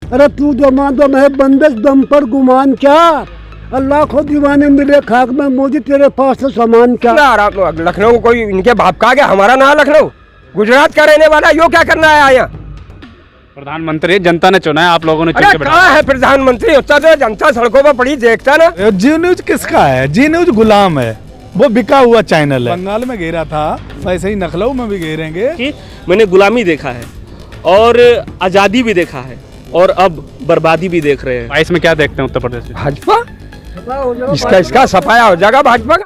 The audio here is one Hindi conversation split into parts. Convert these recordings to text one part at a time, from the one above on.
अरे तू जो मान दो मैं बंदश दम पर गुमान क्या, अल्लाह को दीवाने मिले खाक में मोदी तेरे पास से सामान क्या। लखनऊ कोई इनके बाप का क्या, हमारा ना लखनऊ, गुजरात का रहने वाला, यो क्या करना है यहाँ। प्रधानमंत्री जनता ने चुना है, आप लोगों ने चुन के कहाँ है प्रधानमंत्री, होता तो जनता सड़कों पर पड़ी देखता ना। जी न्यूज किसका है? जी न्यूज गुलाम है, वो बिका हुआ चैनल है। बंगाल में घेरा था, वैसे ही लखनऊ में भी घेरेंगे। कि मैंने गुलामी देखा है और आज़ादी भी देखा है और अब बर्बादी भी देख रहे हैं। 22 में क्या देखते हैं उत्तर प्रदेश में? भाजपा इसका सफाया हो जाएगा भाजपा का।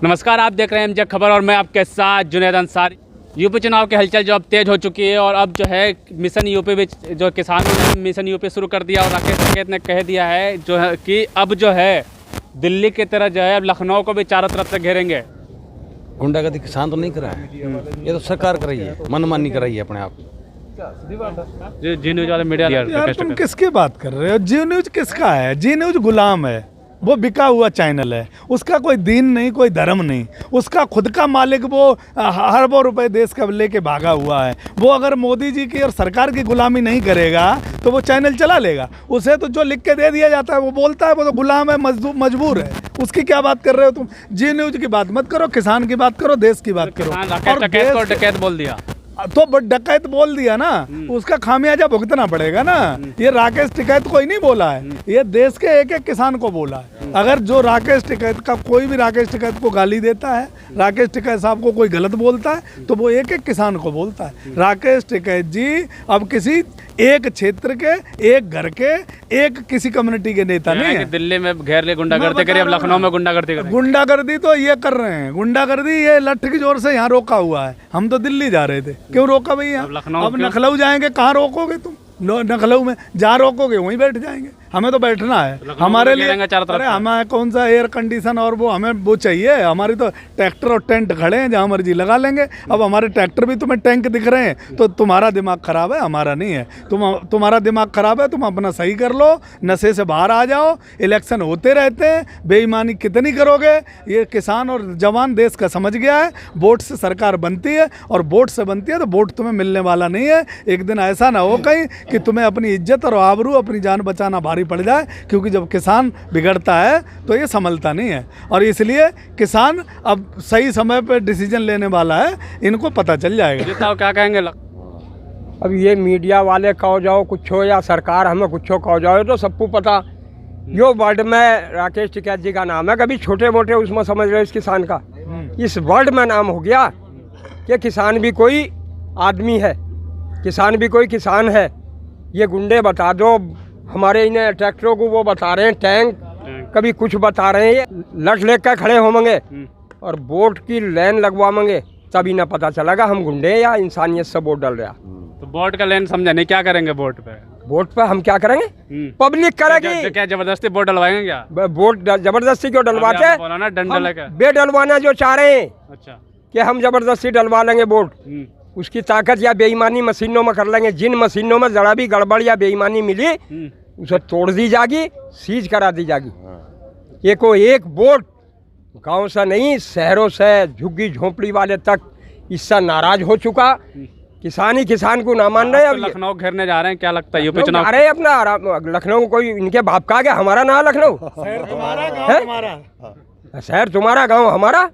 नमस्कार, आप देख रहे हैं एमजे खबर और मैं आपके साथ जुनैद अंसारी। यूपी चुनाव की हलचल जो अब तेज हो चुकी है और अब जो है मिशन यूपी भी जो किसानों ने मिशन यूपी शुरू कर दिया और राकेश टिकैत ने कह दिया है जो है कि अब जो है दिल्ली की तरह जो है अब लखनऊ को भी चारों तरफ से घेरेंगे। गुंडागर्दी किसान तो नहीं करा है, ये तो सरकार कर रही है, मनमानी कर रही है अपने आप। जी न्यूज वाले मीडिया यार तुम किसकी बात कर रहे हो? जी न्यूज किसका है? जी न्यूज गुलाम है, वो बिका हुआ चैनल है। उसका कोई दीन नहीं, कोई धर्म नहीं, उसका खुद का मालिक वो अरबों रुपए देश का लेके भागा हुआ है। वो अगर मोदी जी की और सरकार की गुलामी नहीं करेगा तो वो चैनल चला लेगा। उसे तो जो लिख के दे दिया जाता है वो बोलता है, वो तो गुलाम है, मजबूर है। उसकी क्या बात कर रहे हो तुम? जी न्यूज की बात मत करो, किसान की बात करो, देश की बात करो। और डकैत बोल दिया तो डकैत बोल दिया ना, उसका खामियाजा भुगतना पड़ेगा ना। ये राकेश टिकैत कोई नहीं बोला है, ये देश के एक एक किसान को बोला है। अगर जो राकेश टिकैत का कोई भी राकेश टिकैत को गाली देता है, राकेश टिकैत साहब को कोई गलत बोलता है तो वो एक एक किसान को बोलता है। राकेश टिकैत जी अब किसी एक क्षेत्र के, एक घर के, एक किसी कम्युनिटी के नेता नहीं है। दिल्ली में घेर ले गुंडागर्दी करी, अब लखनऊ में गुंडागर्दी करें। गुंडागर्दी तो ये कर रहे हैं, गुंडागर्दी ये लठ की जोर से यहाँ रोका हुआ है। हम तो दिल्ली जा रहे थे, क्यों रोका भैया? अब लखनऊ जाएंगे, कहाँ रोकोगे तुम? लखनऊ में जहाँ रोकोगे वहीं बैठ जाएंगे। हमें तो बैठना है, हमारे लिए अरे हमें कौन सा एयर कंडीशन और वो हमें वो चाहिए। हमारी तो ट्रैक्टर और टेंट खड़े हैं, जहाँ मर्जी लगा लेंगे। अब हमारे ट्रैक्टर भी तुम्हें टैंक दिख रहे हैं तो तुम्हारा दिमाग खराब है, हमारा नहीं है। तुम्हारा दिमाग खराब है, तुम अपना सही कर लो, नशे से बाहर आ जाओ। इलेक्शन होते रहते हैं, बेईमानी कितनी करोगे? ये किसान और जवान देश का समझ गया है। वोट से सरकार बनती है और वोट से बनती है तो वोट तुम्हें मिलने वाला नहीं है। एक दिन ऐसा ना हो कहीं कि तुम्हें अपनी इज्जत और आबरू, अपनी जान बचाना भारी पड़ जाए, क्योंकि जब किसान बिगड़ता है तो ये संभलता नहीं है। और इसलिए किसान अब सही समय पर डिसीजन लेने वाला है, इनको पता चल जाएगा। क्या कहेंगे? अब ये मीडिया वाले कहो जाओ कुछ हो या सरकार हमें कुछ हो कहो जाओ, तो सबको पता। यो वर्ल्ड में राकेश टिकैत जी का नाम है, कभी छोटे मोटे उसमें समझ रहे इस किसान का। इस वर्ल्ड में नाम हो गया कि किसान भी कोई आदमी है, किसान भी कोई किसान है। ये गुंडे बता दो, हमारे इन्हें ट्रैक्टरों को वो बता रहे हैं टैंक, कभी कुछ बता रहे हैं, लठ लेकर खड़े होंगे और वोट की लाइन लगवाएंगे, तभी ना पता चलेगा हम गुंडे या इंसानियत से वोट डाल रहा। तो वोट का लाइन समझा नहीं, क्या करेंगे वोट पे? वोट पे हम क्या करेंगे? पब्लिक करेगी। क्या जबरदस्ती वोट डलवाएंगे? क्या वोट जबरदस्ती क्यों डलवाते? बोला डंडा लेकर बे डलवाना जो चाह रहे हैं। अच्छा, कि हम जबरदस्ती डलवा लेंगे वोट, उसकी ताकत या बेईमानी मशीनों में कर लेंगे। जिन मशीनों में जरा भी गड़बड़ या बेईमानी मिली उसे तोड़ दी जाएगी, सीज करा दी जाएगी। एको एक वोट गांव से नहीं, शहरों से झुग्गी झोंपड़ी वाले तक इससे नाराज हो चुका। किसान ही किसान को ना मान रहे। अब लखनऊ घेरने जा रहे हैं, क्या लगता है यूपी चुनाव? अरे अपना लखनऊ कोई इनके बाप का क्या, हमारा ना लखनऊ। शहर तुम्हारा, गाँव हमारा।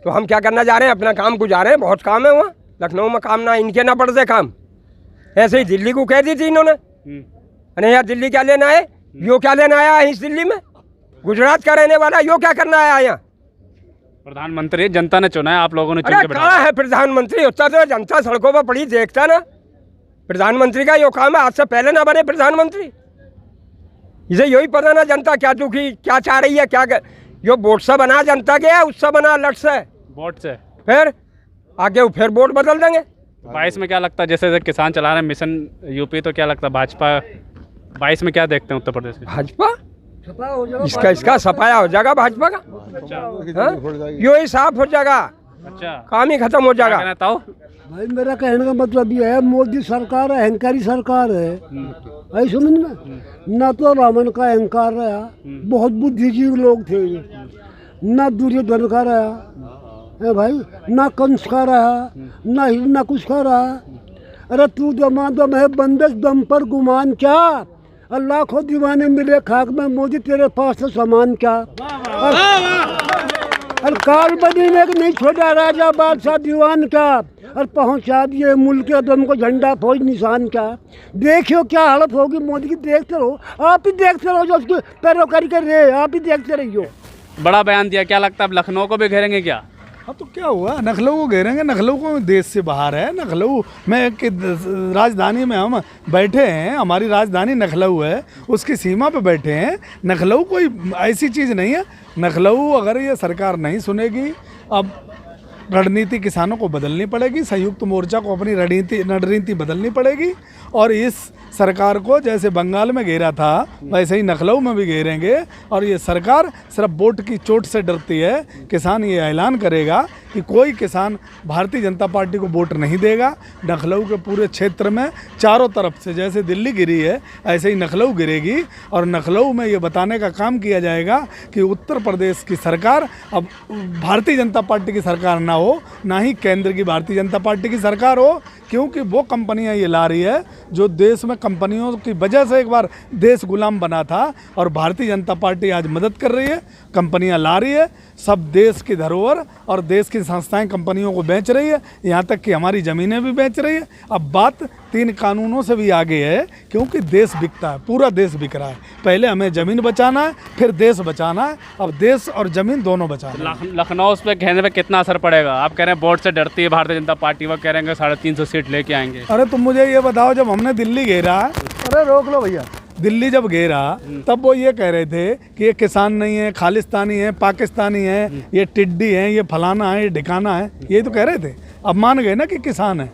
तो हम क्या करना जा रहे हैं? अपना काम को जा रहे हैं, बहुत काम है वहाँ। लखनऊ में काम ना इनके ना पड़ से काम। ऐसे ही दिल्ली को कह दी थी इन्होंने, अरे यार दिल्ली क्या लेना है, यो क्या लेना आया है इस दिल्ली में? गुजरात का रहने वाला यो क्या करना आया यहाँ? प्रधानमंत्री जनता ने चुना है, आप लोगों ने चुन के कहाँ है प्रधानमंत्री? होता तो जनता सड़कों पर पड़ी देखता ना। प्रधानमंत्री का यो काम है, आज से पहले ना बने प्रधानमंत्री। इसे यही पता ना जनता क्या दुखी, क्या चाह रही है, क्या यो वोट से बना जनता के, उससे बना लट से, वोट से। फिर आगे फिर वोट बदल देंगे। 22 में क्या लगता है, जैसे किसान चला रहे हैं मिशन यूपी, तो क्या लगता है भाजपा 22 में क्या देखते हैं उत्तर प्रदेश में? भाजपा इसका सफाया हो जाएगा भाजपा का। अच्छा, यो ही साफ हो जाएगा। अच्छा, काम ही खत्म हो जाएगा। भाई मेरा कहने का मतलब ये है, मोदी सरकार अहंकारी सरकार है। भाई समझ में ना तो रावण का अहंकार रहा, बहुत बुद्धिजीवी लोग थे, ना दुर्योधन का रहा, है भाई, ना कंस खा रहा, ना कुछ खा रहा। अरे तू दमादम है बंदश दम पर गुमान क्या, और लाखों दीवाने मिले खाक में मोदी तेरे पास तो सामान क्या। और काल बनी ने नहीं छोड़ा राजा बादशाह दीवान का, और पहुंचा दिए मुल्क के दम को झंडा फौज निशान का। देखियो क्या हालत होगी मोदी की, देखते रहो, आप ही देखते रहो, जो उसकी पैरोकारी कर रहे हैं आप ही देखते रहियो। बड़ा बयान दिया, क्या लगता है अब लखनऊ को भी घेरेंगे क्या? हाँ तो क्या हुआ, नखलऊ को घेरेंगे। नखलऊ को देश से बाहर है। नखलऊ में कि राजधानी में हम बैठे हैं, हमारी राजधानी नखलऊ है, उसकी सीमा पे बैठे हैं। नखलऊ कोई ऐसी चीज़ नहीं है। नखलऊ अगर ये सरकार नहीं सुनेगी, अब रणनीति किसानों को बदलनी पड़ेगी, संयुक्त मोर्चा को अपनी रणनीति बदलनी पड़ेगी, और इस सरकार को जैसे बंगाल में घेरा था वैसे ही नखलऊ में भी घेरेंगे। और ये सरकार सिर्फ वोट की चोट से डरती है। किसान ये ऐलान करेगा कि कोई किसान भारतीय जनता पार्टी को वोट नहीं देगा। नखलऊ के पूरे क्षेत्र में चारों तरफ से जैसे दिल्ली गिरी है ऐसे ही नखलऊ गिरेगी, और नखलऊ में ये बताने का काम किया जाएगा कि उत्तर प्रदेश की सरकार अब भारतीय जनता पार्टी की सरकार ना हो, ना ही केंद्र की भारतीय जनता पार्टी की सरकार हो, क्योंकि वो कंपनियां ये ला रही है जो देश में कंपनियों की वजह से एक बार देश गुलाम बना था, और भारतीय जनता पार्टी आज मदद कर रही है, कंपनियां ला रही है, सब देश की धरोहर और देश की संस्थाएं कंपनियों को बेच रही है, यहाँ तक कि हमारी ज़मीनें भी बेच रही है। अब बात 3 कानूनों से भी आगे है, क्योंकि देश बिकता है, पूरा देश बिक रहा है। पहले हमें ज़मीन बचाना है, फिर देश बचाना है, अब देश और ज़मीन दोनों बचाना है। लखनऊ उस पर घेरने पर कितना असर पड़ेगा? आप कह रहे हैं वोट से डरती है भारतीय जनता पार्टी, वो कह रहे हैं 350 सीट लेके आएंगे। अरे तुम मुझे ये बताओ, जब हमने दिल्ली घेरा, अरे रोक लो भैया, दिल्ली जब घेरा तब वो ये कह रहे थे कि ये किसान नहीं है, खालिस्तानी है, पाकिस्तानी है, ये टिड्डी है, ये फलाना है, ये ढिकाना है, ये तो कह रहे थे। अब मान गए ना कि किसान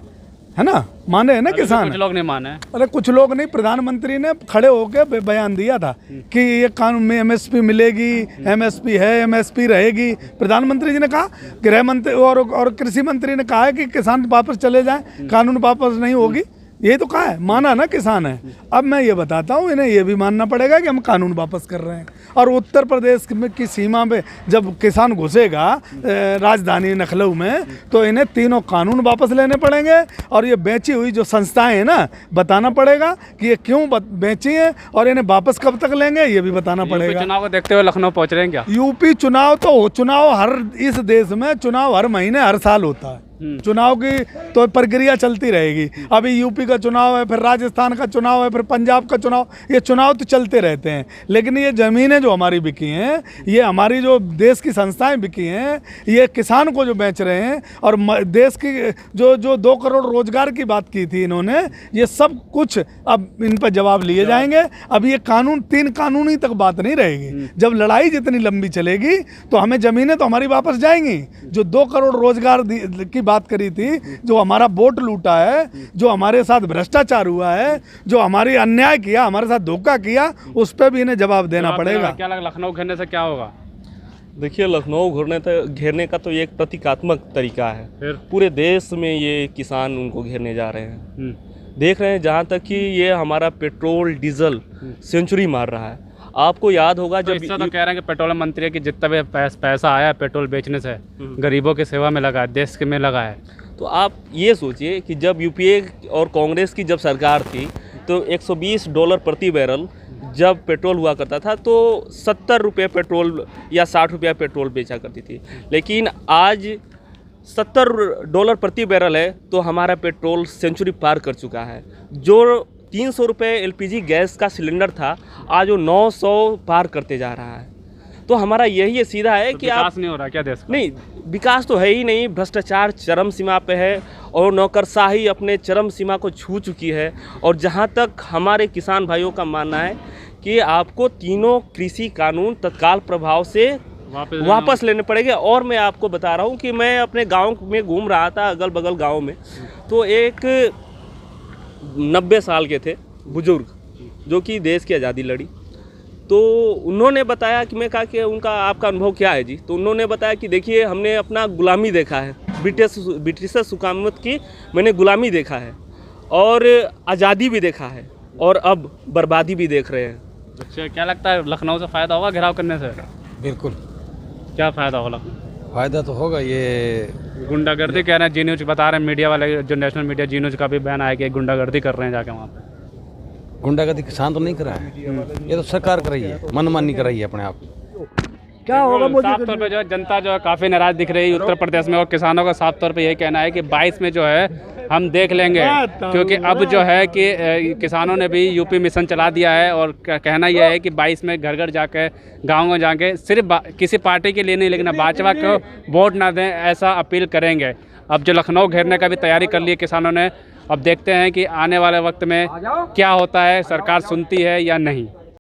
है ना, माने है ना किसान। कुछ लोग नहीं माने। अरे कुछ लोग नहीं, प्रधानमंत्री ने खड़े होकर बयान दिया था कि ये कानून में एमएसपी मिलेगी, एमएसपी है, एमएसपी रहेगी। प्रधानमंत्री जी ने कहा, गृह मंत्री और कृषि मंत्री ने कहा है कि किसान वापस चले जाएं, कानून वापस नहीं होगी। यही तो कहा है, माना ना किसान है। अब मैं ये बताता हूँ, इन्हें ये भी मानना पड़ेगा कि हम कानून वापस कर रहे हैं। और उत्तर प्रदेश की सीमा पे जब किसान घुसेगा राजधानी लखनऊ में, तो इन्हें तीनों कानून वापस लेने पड़ेंगे, और ये बेची हुई जो संस्थाएं हैं ना, बताना पड़ेगा कि ये क्यों बेची हैं, और इन्हें वापस कब तक लेंगे ये भी बताना पड़ेगा। चुनाव को देखते हुए लखनऊ पहुँच रहे हैं क्या? यूपी चुनाव तो चुनाव हर इस देश में चुनाव हर महीने हर साल होता है। चुनाव की तो प्रक्रिया चलती रहेगी। अभी यूपी का चुनाव है, फिर राजस्थान का चुनाव है, फिर पंजाब का चुनाव, ये चुनाव तो चलते रहते हैं। लेकिन ये ज़मीनें जो हमारी बिकी हैं, ये हमारी जो देश की संस्थाएं बिकी हैं, ये किसान को जो बेच रहे हैं, और देश की जो 2 करोड़ रोजगार की बात की थी इन्होंने, ये सब कुछ अब इन पर जवाब लिए जाएंगे। अब ये कानून 3 कानूनी तक बात नहीं रहेगी। जब लड़ाई जितनी लंबी चलेगी तो हमें ज़मीनें तो हमारी वापस जाएंगी। जो 2 करोड़ रोजगार की बात करी थी, जो हमारा वोट लूटा है, जो हमारे साथ भ्रष्टाचार हुआ है, जो हमारी अन्याय किया, हमारे साथ धोखा किया, उस पर भी इन्हें जवाब देना पड़ेगा। क्या लगा लखनऊ घेरने से क्या होगा? देखिए, लखनऊ घेरने का तो ये एक प्रतीकात्मक तरीका है। फिर पूरे देश में ये किसान उनको घेरने जा रहे हैं। देख रहे हैं जहाँ तक कि ये हमारा पेट्रोल डीजल सेंचुरी मार रहा है। आपको याद होगा जब तो कह रहे हैं कि पेट्रोल मंत्री कि जितना भी पैसा आया है पेट्रोल बेचने से गरीबों की सेवा में लगा है, देश के में लगा है। तो आप ये सोचिए कि जब यूपीए और कांग्रेस की जब सरकार थी तो $120 प्रति बैरल जब पेट्रोल हुआ करता था, तो 70 रुपये पेट्रोल या 60 रुपया पेट्रोल बेचा करती थी। लेकिन आज $70 प्रति बैरल है, तो हमारा पेट्रोल सेंचुरी पार कर चुका है। जो 300 रुपये एलपीजी गैस का सिलेंडर था, आज वो 900 पार करते जा रहा है। तो हमारा यही सीधा है कि विकास नहीं हो रहा क्या देश का? नहीं, विकास तो है ही नहीं। भ्रष्टाचार चरम सीमा पे है, और नौकरशाही अपने चरम सीमा को छू चुकी है। और जहाँ तक हमारे किसान भाइयों का मानना है कि आपको तीनों कृषि कानून तत्काल प्रभाव से वापस लेने पड़ेंगे। और मैं आपको बता रहा हूँ कि मैं अपने गाँव में घूम रहा था, अगल बगल गाँव में, तो एक 90 साल के थे बुजुर्ग, जो कि देश की आज़ादी लड़ी। तो उन्होंने बताया कि मैं कहा कि उनका आपका अनुभव क्या है जी? तो उन्होंने बताया कि देखिए, हमने अपना गुलामी देखा है, ब्रिटिश हुकूमत की मैंने गुलामी देखा है, और आज़ादी भी देखा है, और अब बर्बादी भी देख रहे हैं। अच्छा, क्या लगता है लखनऊ से फ़ायदा होगा घेराव करने से? बिल्कुल। क्या फ़ायदा होगा लखनऊ? फायदा तो होगा ये। गुंडागर्दी कह रहे हैं, जी न्यूज बता रहे हैं, मीडिया वाले जो नेशनल मीडिया जी न्यूज का भी बयान आया कि गुंडागर्दी कर रहे हैं जाके वहाँ पे। गुंडागर्दी किसान तो नहीं कर रहा है, ये तो सरकार कर रही है, मनमानी कर रही है अपने आप। क्या होगा मोदी साफ तौर पे जो है जनता जो है काफ़ी नाराज दिख रही है उत्तर प्रदेश में, और किसानों का साफ तौर पे यही कहना है कि 22 में जो है हम देख लेंगे, क्योंकि अब जो है कि किसानों ने भी यूपी मिशन चला दिया है, और कहना यह है कि 22 में घर घर जाके गाँव में जाके सिर्फ किसी पार्टी के लिए नहीं लेकिन भाजपा को वोट ना दें, ऐसा अपील करेंगे। अब जो लखनऊ घेरने का भी तैयारी कर ली है किसानों ने, अब देखते हैं कि आने वाले वक्त में क्या होता है, सरकार सुनती है या नहीं।